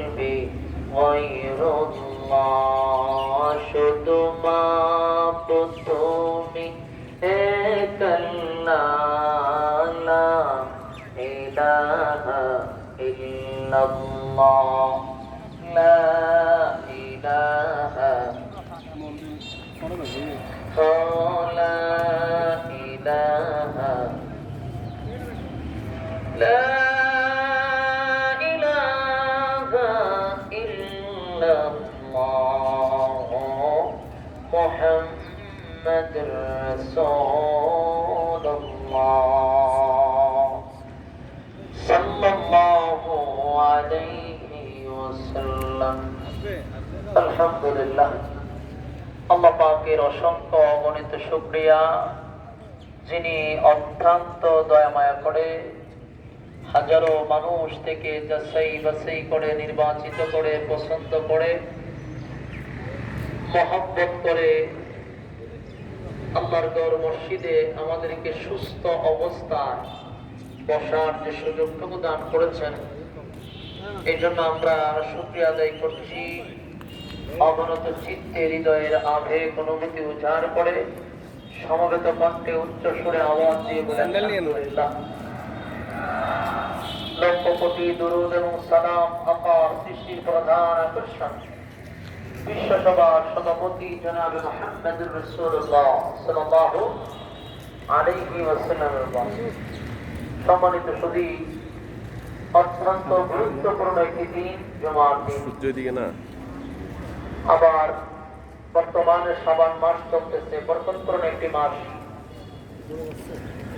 قلبي غير الله শুধু তুমি এক আল্লাহ লা ইলাহা ইল্লাল্লাহ লা ইলাহা লা ইলাহা لا إله إلا الله محمد رسول الله صلى الله عليه وسلم الحمد لله আল্লাহ পাকের অসংখ্য অগণিত শুকরিয়া যিনি অত্যন্ত দয়া মায়া করে হাজারো মানুষ থেকে যাচাই বাছাই করে নির্বাচিত করে পছন্দ করে মহব্বত করে আল্লাহর ঘর মসজিদে আমাদেরকে সুস্থ অবস্থায় বসার যে সুযোগটুকু দান করেছেন এই জন্য আমরা শুকরিয়া আদায় করছি। অবনত চিত্তে হৃদয়ের আবেগ অনুভূতি উজাড় করে সমবেত কণ্ঠে উচ্চ সুরে আওয়াজ দিয়ে বলেন আলহামদুলিল্লাহ। লক্ষ কোটি দুরূদ এবং সালাম আপার সৃষ্টির প্রধান আকর্ষণ বিশ্বসভার সভাপতি জনাবে মুহাম্মদুর রাসূলুল্লাহ সাল্লাল্লাহু আলাইহি ওয়াসাল্লামের বাণী। সম্মানিত সুধী, অত্যন্ত গুরুত্বপূর্ণ একটি দিন জুমার দিন। আবার বর্তমানে শাবান মাস চলতেছে, বরকতপূর্ণ একটি মাস।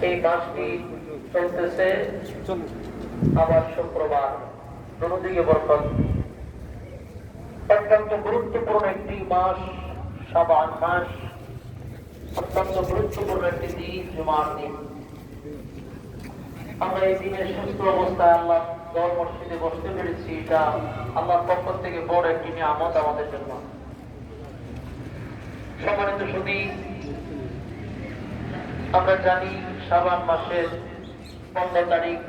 এই মাসটি চলতেছে আবার শুক্রবার, দুদিকে বরকত। অত্যন্ত গুরুত্বপূর্ণ একটি মাস শাবান মাস, অত্যন্ত গুরুত্বপূর্ণ একটি দিন জুমার দিন। আমরা এই দিনের সুস্থ অবস্থায় আল্লাহ ঘর মসজিদে বসতে পেরেছি, এটা আল্লাহর পক্ষ থেকে বড় একটি নিয়ামত আমাদের জন্য। সম্মানিত সুধী, আমরা জানি শাবান মাসের 15 তারিখ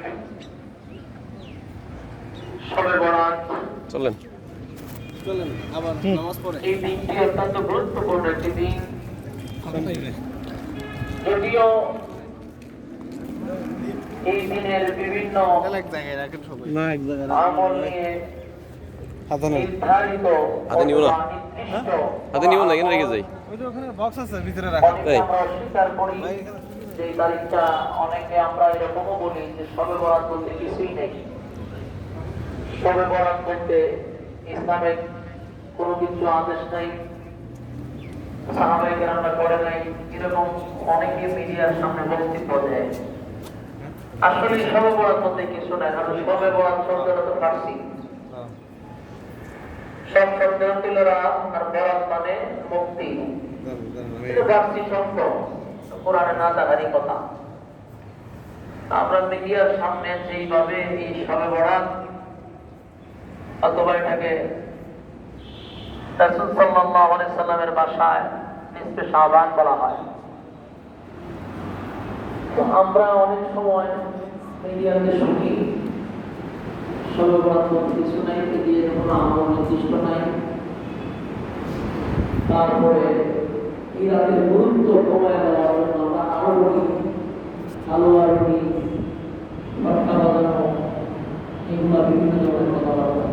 শবে বরাত। এই দিনটি অত্যন্ত গুরুত্বপূর্ণ একটি দিন। যদিও এই দিনের বিভিন্ন আমল নিয়ে নির্ধারিত অস্বীকার করি যে তারিখটা, অনেকে আমরা এরকমও বলি যে শবে বরাত বলতে কিছুই নেই। শবে বরাত বলতে ইসলামে কোনো কিছু আদেশ নেই, সাহাবায়ে কেরামরা করে নাই, এরকম অনেকে মিডিয়ার সামনে বক্তব্য দেয়। আসলে শবে বরাত বলতে কিছু নাই, কারণ শবে বরাত শব্দটা তো ফার্সি। সব শব্দের ছিল রাত, আর বরাত মানে মুক্তি। এটা ফার্সি শব্দ, কোরআনে না থাকারই কথা। আমরা মিডিয়ার সামনে যেইভাবে এই শবে বরাত অথবা এটাকে রাসূল সাল্লাল্লাহু আলাইহি সাল্লামের ভাষায় নিসফে শাবান বলা হয়। তো আমরা অনেক সময় মিডিয়াতে শুনি শবে বরাত কিছু নাই, দিয়ে কোনো আমল নির্দিষ্ট নাই, তারপরে এই রাতের গুরুত্ব কমায় দেওয়ার জন্য আমরা আরো বলি আলো আরবি ঘটনা বাজানো, এগুলা বিভিন্ন ধরনের কথা বলা হয়।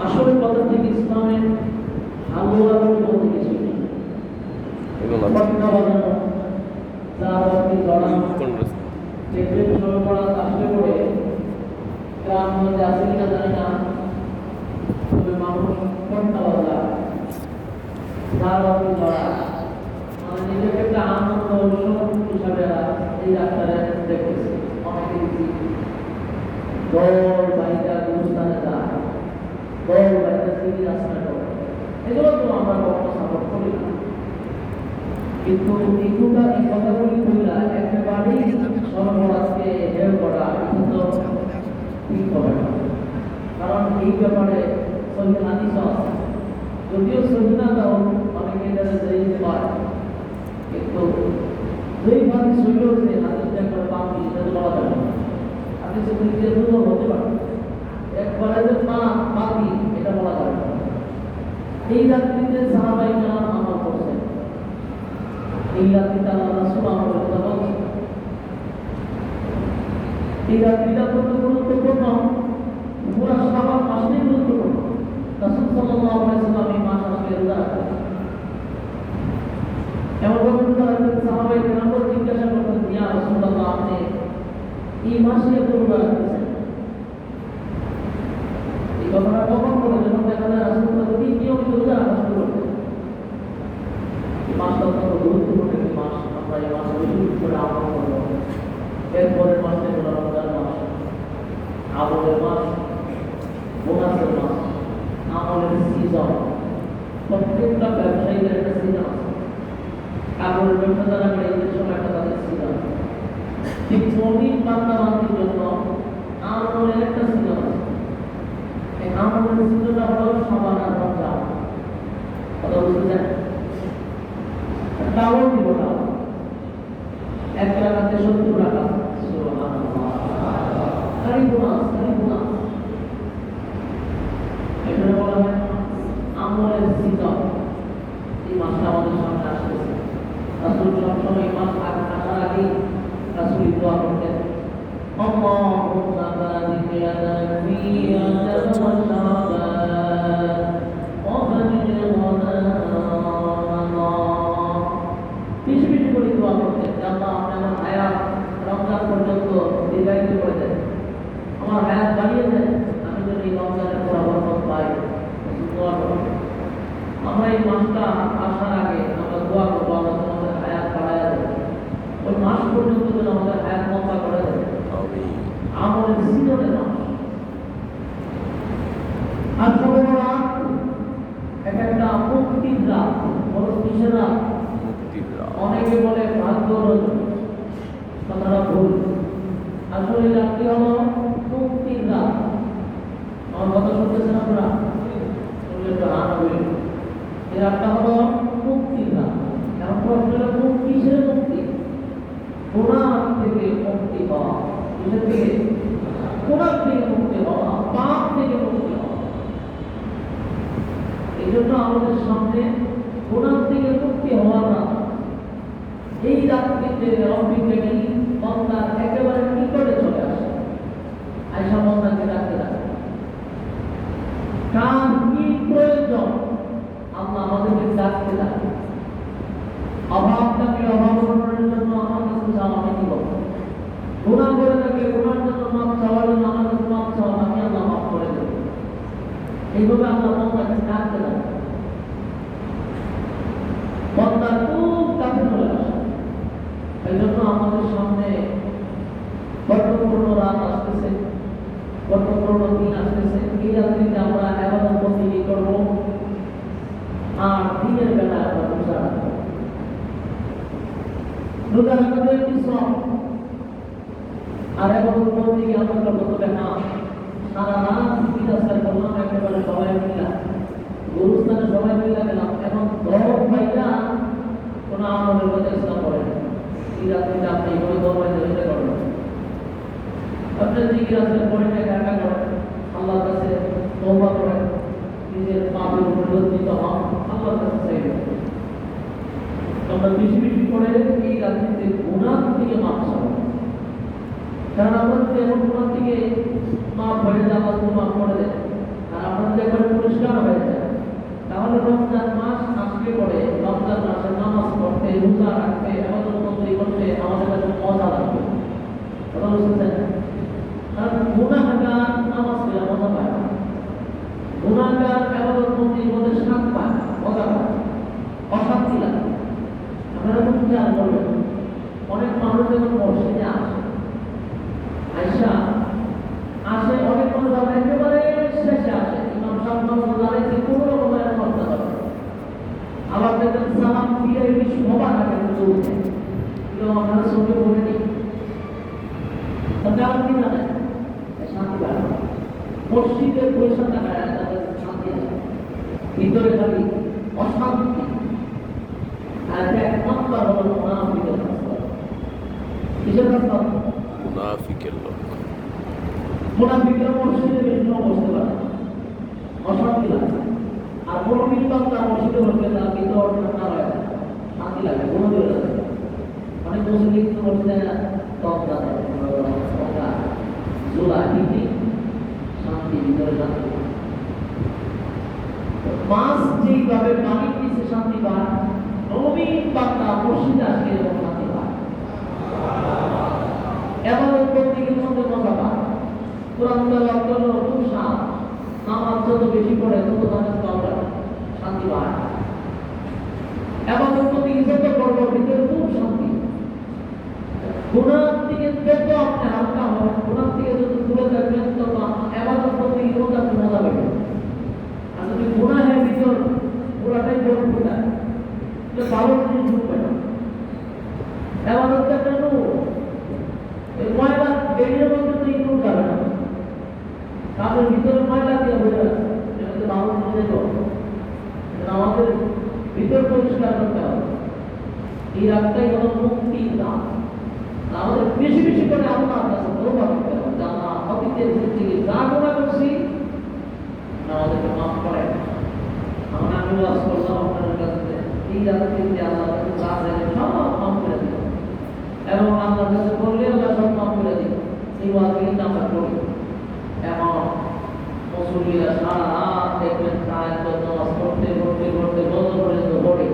আসলে কথা থেকে ইসলামের আলো আরবি বলতে কিছু নেই। ঘটনা বাজানো, চারবাতি জড়ানো, দেখবেন শবে বরাত আসলে পরে গ্রাম মধ্যে আছে কিনা জানি না, তবে মানুষ ঘটনা বাজায়, চারবাতি জড়ায়, মানে নিজেকে একটা আনন্দ উৎসব হিসাবে এই রাস্তায় দেখতেছে। অনেকে দেখি দল বাইটা গুরুস্থানে যায়, দল বাইটা সিঁড়ি রাস্তায় করে, এগুলো তো আমরা কখনো সাপোর্ট করি না। কিন্তু এগুলা এই কথাগুলি বললা একেবারেই সর্বরাজকে হেয় করা কিন্তু ঠিক হবে না। কারণ এই ব্যাপারে সহি হাদিস আছে, যদিও সহিদাও অনেকে এটাতে জয়ীফ হয়, কিন্তু জয়ীফ হাদিস হইলেও যে হাদিসটা একবার বাকি এটা বলা যাবে না। হাদিসে দুর্বল হতে পারে, একবারে যে বাকি এই রাত্রিতে সাহাবাই কেরাম আমল করছেন। এই রাত্রিতে আল্লাহ রাসূল আমলের কথা বলছেন। এই রাত্রিটা কত গুরুত্বপূর্ণ, পুরা শাবান মাসটাই গুরুত্বপূর্ণ। রাসূল সাল্লাল্লাহু আলাইহি ওয়াসাল্লাম এই মাস আসলে রোজা রাখতেন। এমন ভাবে রোজা রাখতেন, সাহাবাই কেরাম জিজ্ঞাসা করতেন, ইয়া রাসূলুল্লাহ, আপনি এই মাসে এত রোজা রাখতেছেন, এই কথাটা কখন বলে? যখন দেখা যায় রাসূলুল্লাহ নিয়মিত রোজা রাখা শুরু করতেন। এই মাসটা অত্যন্ত গুরুত্বপূর্ণ একটি মাস। আমরা এই মাসে বেশি করে আমল করবো। এরপরের মাসে হলো রমজান মাস, আমলের মাস, বোনাসের মাস, আমলের সিজন। প্রত্যেকটা ব্যবসায়ীদের একটা সিজন আছে। কাপড়ের ব্যবসা যারা করে এদের সময় একটা তাদের সিজন। ঠিক মমিন বান্দাবান্দির জন্য আমলের একটা সিজন আছে। এই আমলের সিজনটা হলো শাবান আর রমজান। কথা বুঝতে ডাবল দিব না, এক রাকাতে 70 রাকাত। সুবহানাল্লাহ, খালি বোনাস, খালি বোনাস। এটা বলা হয় আমলের সিজন। এই মাসটা আমাদের সামনে আসতেছে। রাসূল সবসময় এই মাস আসার আগে রাসূল দোয়া করতেন, আল্লাহুম্মা বারিক লানা ফি রজব ওয়া শাবান ওয়া বাল্লিগনা রমাদান। বেশি বেশি করে দোয়া করতেন, আল্লাহ আপনি আমার হায়াত রমজান পর্যন্ত দীর্ঘায়িত করে দেন, আমার হায়াত বাড়িয়ে দেন, আমি যেন এই রমজানের বরকত পাই। দোয়া করতেন। আমরা এই মাসটা আসার আগে আমরা দোয়া করবো, আল্লাহ আমাদের হায়াত বাড়ায় দেন, ওই মাস পর্যন্ত যেন আমাদের হায়াত লম্বা করে দেন। আমলের সিজনের মাস। আর সবে বরাত এক একটা মুক্তির রাত, বড় কিসের রাত? অনেকে বলে ভাগ্য রজনী, কথাটা ভুল। আসলে রাত্রি হলো মুক্তির রাত। আমার কথা শুনতেছেন আপনারা? এই রাতটা হলো মুক্তির রাত। এখন প্রশ্ন হলো কিসের মুক্তি? গুনাহ থেকে মুক্তি হওয়া। কিসের থেকে? গুনাহ থেকে মুক্তি হওয়া, পাপ থেকে মুক্তি হওয়া। এই জন্য আমাদের সামনে গুনাহ থেকে মুক্তি হওয়ার রাত। এই রাত্রিতে রব্বিকে বান্দার একেবারে নিকটে চলে আসে, আয়েশা বান্দাকে ডাকতে ডাকে, কার কি প্রয়োজন আল্লাহ আমাদেরকে ডাকতে ডাকে। অভাবটাকে অভাব পূরণের জন্য আমার কাছে চাও, আমি দিব। গুনাহ করে থাকে, গুনার জন্য মাপ চাওয়ার জন্য আমার কাছে মাপ চাও, আমি আল্লাহ মাফ করে দেব। এইভাবে আল্লাহ বান্দাকে ডাকতে ডাকে, বান্দার খুব কাছে চলে আসে। এই জন্য আমাদের সামনে গুরুত্বপূর্ণ রাত আসতেছে, গুরুত্বপূর্ণ দিন আসতেছে। এই রাত্রিতে আমরা ইবাদত বন্দেগী করব, আর দিনের বেলা আমরা রোজা রাখবো। রোজা রাখাতে একটি সব, আর ইবাদত বন্দেগী আমরা করবো না। সারা রাত জিজ্ঞাসা করলাম, একেবারে সবাই মিলা গুরুস্থানে সবাই মিলা গেলাম, এখন দর ভাইরা কোন আমলের কথা ইসলাম করে না। এই রাত্রিতে আপনি এইভাবে দর ভাইদের এটা করবেন, আপনার জিজ্ঞাসা করে একা করেন, আল্লাহর কাছে তওবা করেন, নিজের পাপের উপর লজ্জিত হন, আল্লাহর কাছে চাইবেন। আমরা বেশি বেশি করে এই রাত্রিতে গুনাহ থেকে মাপ চাবো। কারণ আমরা যদি এমন গুনাহ থেকে মাপ হয়ে যায়, আল্লাহ তো মাফ করে দেন। আর আমরা যদি একবার পরিষ্কার হয়ে যায়, তাহলে রমজান মাস আসলে পরে রমজান মাসে নামাজ পড়তে, রোজা রাখতে, ইবাদত বন্দেগী করতে আমাদের কাছে মজা লাগবে। কথা বুঝতেছেন? কারণ গুনাহগার নামাজ পড়লে মজা পায় না, গুনাহগার ইবাদত বন্দেগী করতে শান্তি পায় না, মজা পায়, অশান্তি লাগে। আপনারা খুব খেয়াল করবেন, অনেক মানুষ যখন মসজিদে আসে, আয়েশা আসে, অনেক মানুষ আবার একেবারে শেষে আসে, ইমাম সাহেব নামাজ দাঁড়াইছে, কোনো রকমের করতে হবে। আবার দেখবেন সালাম দিয়ে বেশি ভবা থাকে চলছে, কিন্তু আপনারা সঙ্গে বলে নিই কারণ কি জানে শান্তি পায় না। মসজিদের পয়সা টাকায় তাদের শান্তি নেই, ভিতরে খালি অশান্তি। আর এক নাম্বার হলো মুনাফিকের রাস্তা। কিসের রাস্তা? মুনাফিকের লোক। মুনাফিকরা মসজিদে বেশি বসতে পারে, অশান্তি লাগে। আর মুমিন ঠান্ডা হয় না, শান্তি লাগে, কোনো দূরে লাগে। অনেক মুসলিম তো বলছে তবদা দেয়, জোলা দিদি শান্তি, ভিতরে শান্তি। মাছ যেইভাবে পানির নিচে শান্তি পায়, নবীন বান্দা মসজিদে আসলে এরকম শান্তি পায়। এবাদত করতে গিয়ে মধ্যে মজা পায়। কোরআন তেলাওয়াত করলে খুব শান্ত, নামাজ যত বেশি পড়ে তত তাদের তওবা শান্তি পায়। এবাদত করতে গিয়ে যত করব ভিতরে খুব শান্তি। গুনাহ থেকে যত আপনি হালকা হবেন, গুনাহ থেকে যত দূরে থাকবেন তত এবাদত করতে গিয়ে মজা পাবেন। আর যদি গুনাহের ভিতর পুরাটাই ভরপুর থাকে, তাহলে ভালো জিনিস ঢুকবে না। এবাদতটা কেন এই ময়লা বেরিয়ে মধ্যে তো ইনক্লুড যাবে না, কারণ ভিতরে ময়লা দিয়ে ভরে আছে, এটা তো ভালো জিনিস আমাদের ভিতর পরিষ্কার করতে হবে। এই রাতটাই হলো মুক্তির রাত। আমাদের বেশি বেশি করে আল্লাহর কাছে তওবা করতে হবে, আল্লাহ অতীতের জিন্দেগি যা গুনাহ করছি আমাদেরকে মাফ করেন। আমি ওয়াজ করলাম আপনাদের কাছে, এই রাতে যে আল্লাহ যা জানেন সব মাফ করে দিন, এবং আল্লাহর কাছে বললে আল্লাহ সব মাফ করে দিন। এই ওয়াজ কিন্তু আমরা করি। এবং মুসল্লিরা সারা রাত দেখবেন তাহাজ্জুদ নামাজ পড়তে পড়তে পড়তে ফজর পর্যন্ত পড়ে,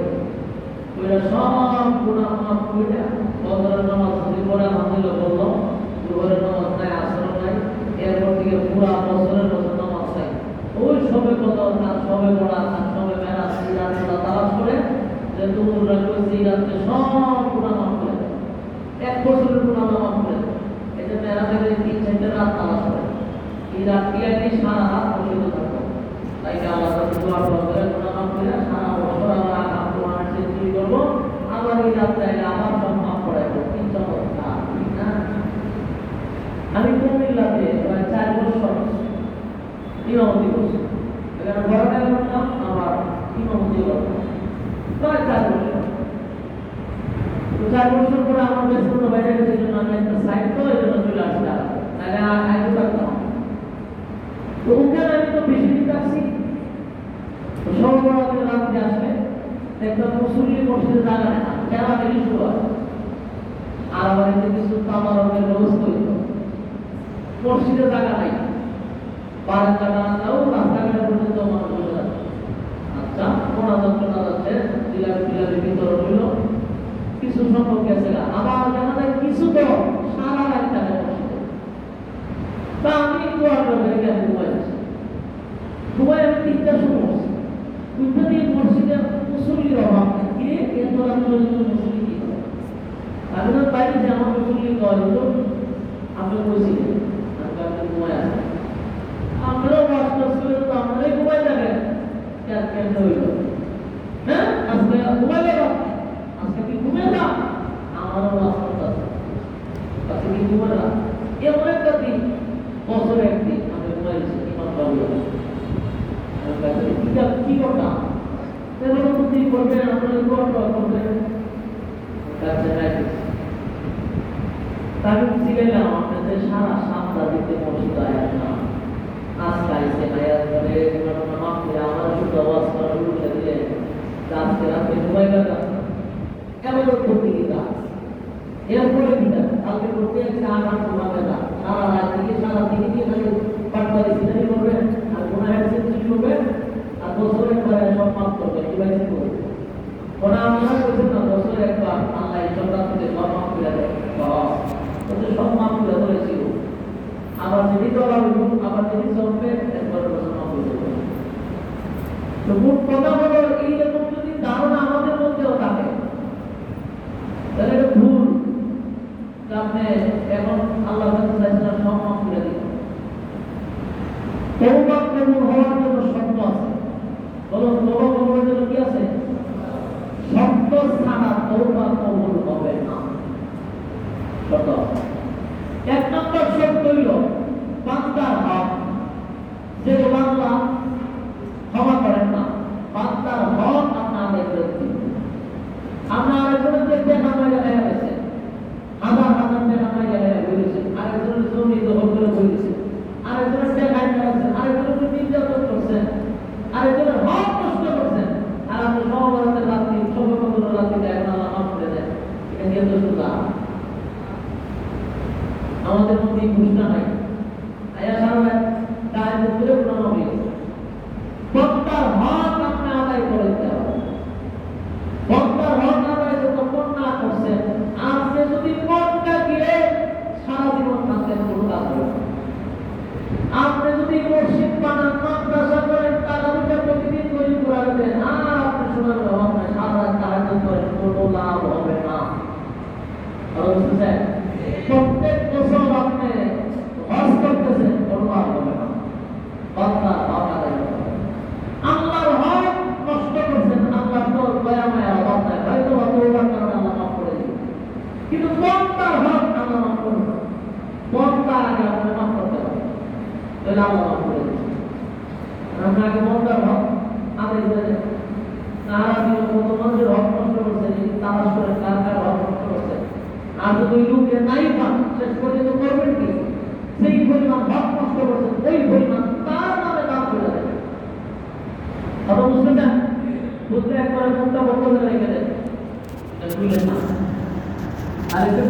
ওরা সব গুনাহ মাফ করে ফজরের নামাজ যদি পড়ে আলহামদুলিল্লাহ বললো, জোহরের নামাজ নাই, আসরের নাই, এরপর থেকে পুরা বছরের বছর নামাজ নাই, ওই সবে কত আর সবে পড়া আর সবে মেরাজ এই রাতটা তালাশ করে যে তোমরা কইছি এই রাতে সব গুনাহ মাফ করে দেয়, এক বছরের গুনাহ মাফ করে দেয়। এই যে মেরাজের 3-4টা রাত তালাশ করে, এই রাতটি আগে সারা রাত বসিত থাকবো। তাই আল্লাহ কাছে দোয়া করে গুনাহ মাফ করে সারা বছর আমরা আপনার চেষ্টা করবো, আবার এই রাতে আবার সব মাফ করে দেবো। ইনশাআল্লাহ। ঠিক না? আমি কুমিল্লাতে প্রায় 4 বছর ইমামতি করছি, এখানে বড়টাই করতাম, আবার ইমামতি করতাম প্রায় 4 বছর। তো 4 বছর পরে আমার বেসরকারি বাইরে গেছে, জন্য আমি একটা সাইড তো এই জন্য চলে আসলাম, তাহলে আগে থাকতাম। তো ওখানে আমি তো বেশি দিন থাকছি, সব বড় রাত্রে আসবে দেখতাম মুসল্লি মসজিদে জায়গা নেই না, খেলা বেশি শুরু হয়। আর আমার এতে কিছু তামারকের ব্যবস্থা হইত, মসজিদে জায়গা নাই, বারান্দা টারান্দাও রাস্তাঘাটে পর্যন্ত মানুষ বসে যাচ্ছে। আচ্ছা, কোনা যাচ্ছে, জিলাপি বিতরণ হইল, কিছু সংখ্যক গেছে না, আবার দেখা যায় কিছু তো সারা রাত থাকে মসজিদে। তা আমি একটু আগে আমি ঘুমাই আমি 3টার সময় বসছি, উঠতে দিয়ে মসজিদে মুসল্লির অভাব নেই, কিরে এত রাত মুসল্লি কি করে? আমি তো বাইরে যে আমার মুসল্লি কয় তো আপনি বলছিলেন আপনি ঘুমাই আসেন, আমরাও বাস করে তো আমরাই ঘুমাই যাবেন কেন হইল? হ্যাঁ, আজকে ঘুমাই যাবেন, আজকে কি ঘুমে না? আমারও বাস করতে আছে, আজকে কি ঘুমে না? এমন একটা দিন, বছরে একদিন আমি ঘুমাইছি, ইমাম বাবু কি করতাম করবেন, আপনাদের করবেন তাকে শিখাইলাম আপনাদের সারা সপ্তাহ দিতে মসজিদ আয়াত না, আজকে আইসে আয়াত করে মাফ করে আমার শুধু আওয়াজ করা শুরু করে দিলে আজকে রাতে ঘুমাই গেল এমন করতে গিয়ে এরপরে কিনা কালকে করতে একটা আঘাত ঘুমাবে না, সারা রাত থেকে সারা দিকে দিয়ে খালি পাটবাড়ি সিনারি করবেন আর গুনাহের চেষ্টা করবেন, আর বছরে একবার সব মাফ করবেন, কি ভাই করবেন ওরা আমরা বলছেন না বছরে একবার আল্লাহ এই সব রাত্রে সব মাফ করে দেয়, সব মাফ করে ধরেছিল, আবার যদি তোলা আবার যদি চলবে একবার বছর মাফ করে দেবে। তো মোট কথা হলো এইরকম যদি ধারণা আমাদের মধ্যেও থাকে তাহলে এটা ভুল, আপনি এখন আল্লাহ কাছে চাইছেন সব মাফ করে দিন। তওবা কবুল হওয়ার জন্য শর্ত আছে, বলুন তওবা কবুলের জন্য কি আছে? শর্ত ছাড়া তওবা কবুল হবে না। শর্ত 1 নম্বর শর্ত হইল বান্দার হক, যে বান্দা ক্ষমা করেন না, বান্দার হক আপনার আদায় করে দিন। আমরা আরেকজনের দেখতে নামাই দেখা গেছে, হাজার হাজার টাকা নামাই দেখা বলেছে, আরেকজনের জমি দখল করে বলেছে, আরেকজনের টাকা নিয়েছেন, আরেকজনের নির্যাতন করছেন, আরেকজনের হক নষ্ট করছেন, আর আপনি সহবরাতের রাত্রি বন্দার হক আপনি আদায় করে দিতে হবে। বন্দার হক আদায় যতক্ষণ না করছেন, আপনি যদি মনটা দিয়ে সারা জীবন থাকতেন কোনো কাজ হবে না। আপনি যদি মসজিদ বানান, মাদ্রাসা করেন, টাকা পয়সা প্রতিদিন তৈরি করে দেন, আর আপনি শোনার অভাব নাই, সারা তাহাজ্জুদ করেন, কোনো লাভ হবে না। বুঝতেছেন? প্রত্যেক বছর আপনি হজ করতেছেন, কোনো লাভ হবে না। বান্দা হক আদায় করতে হবে। আল্লাহর হক নষ্ট করছেন, আল্লাহ তো দয়া মায়া অভাব নাই, হয়তো তওবার কারণে আল্লাহ মাফ করে দিবেন, কিন্তু বান্দার হক আল্লাহ মাফ করবে না। বান্দা আগে আপনি মাফ করতে হবে, তাহলে আল্লাহ মাফ করে দিবেন। আমরা আগে বান্দার হক আদায় করে দেন। তারা দিন কত মানুষের হক নষ্ট করছেন, তালাশ করে কার কার হক নষ্ট করছেন। আর যদি ওই লোককে নাই পান, শেষ পর্যন্ত করবেন কি? সেই পরিমাণ হক নষ্ট করছেন, ওই পরিমাণ তার নামে দান করে দেবেন। কথা বুঝতে চান? বুঝতে একবারে মুখটা বন্ধ করে রেখে দেন, বুঝলেন না? আর একটু